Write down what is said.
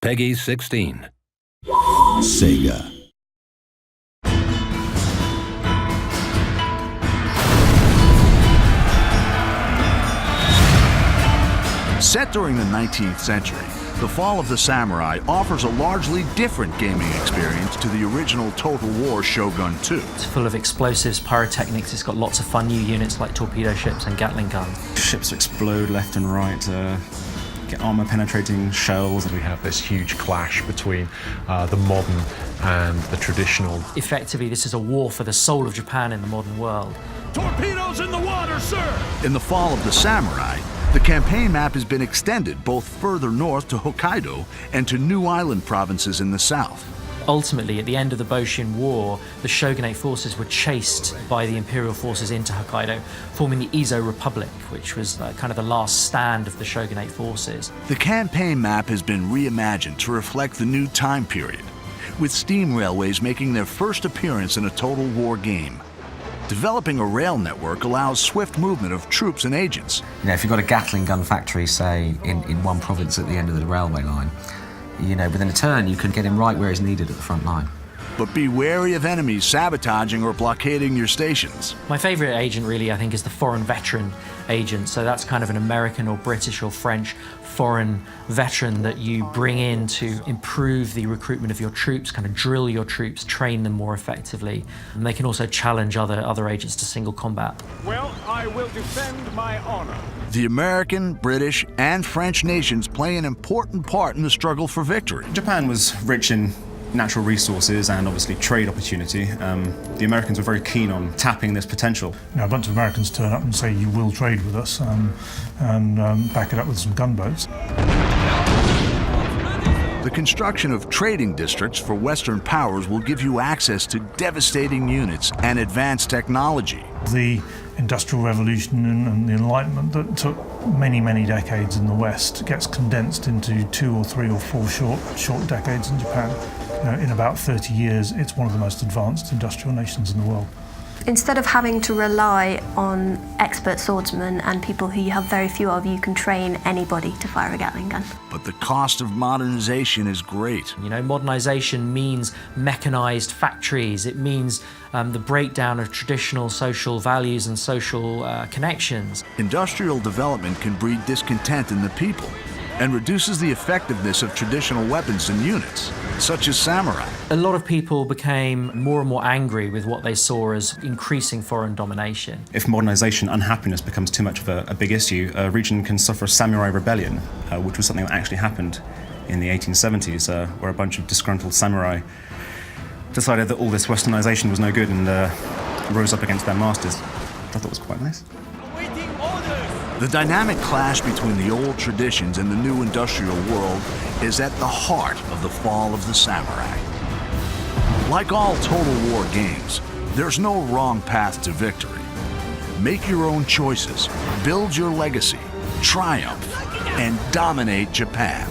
Peggy 16. Sega. Set during the 19th century, The Fall of the Samurai offers a largely different gaming experience to the original Total War Shogun 2. It's full of explosives, pyrotechnics. It's got lots of fun new units like torpedo ships and Gatling guns. Ships explode left and right, get armor-penetrating shells. We have this huge clash between the modern and the traditional. Effectively, this is a war for the soul of Japan in the modern world. Torpedoes in the water, sir! In The Fall of the Samurai, the campaign map has been extended both further north to Hokkaido and to new island provinces in the south. Ultimately, at the end of the Boshin War, the shogunate forces were chased by the imperial forces into Hokkaido, forming the Izo Republic, which was kind of the last stand of the shogunate forces. The campaign map has been reimagined to reflect the new time period, with steam railways making their first appearance in a Total War game. Developing a rail network allows swift movement of troops and agents. You know, if you've got a Gatling gun factory, say, in one province at the end of the railway line, you know, within a turn, you can get him right where he's needed at the front line. But be wary of enemies sabotaging or blockading your stations. My favourite agent, really, I think, is the foreign veteran agent. So that's kind of an American or British or French foreign veteran that you bring in to improve the recruitment of your troops, kind of drill your troops, train them more effectively. And they can also challenge other agents to single combat. Well, I will defend my honor. The American, British, and French nations play an important part in the struggle for victory. Japan was rich in natural resources and obviously trade opportunity. The Americans were very keen on tapping this potential. You know, a bunch of Americans turn up and say, you will trade with us, and back it up with some gunboats. The construction of trading districts for Western powers will give you access to devastating units and advanced technology. The Industrial Revolution and the Enlightenment that took many, many decades in the West gets condensed into 2 or 3 or 4 short decades in Japan. You know, in about 30 years, it's one of the most advanced industrial nations in the world. Instead of having to rely on expert swordsmen and people who you have very few of, you can train anybody to fire a Gatling gun. But the cost of modernization is great. You know, modernization means mechanized factories. It means the breakdown of traditional social values and social connections. Industrial development can breed discontent in the people and reduces the effectiveness of traditional weapons and units, such as samurai. A lot of people became more and more angry with what they saw as increasing foreign domination. If modernization, unhappiness becomes too much of a big issue, a region can suffer a samurai rebellion, which was something that actually happened in the 1870s, where a bunch of disgruntled samurai decided that all this westernization was no good and rose up against their masters. I thought it was quite nice. The dynamic clash between the old traditions and the new industrial world is at the heart of The Fall of the Samurai. Like all Total War games, there's no wrong path to victory. Make your own choices, build your legacy, triumph, and dominate Japan.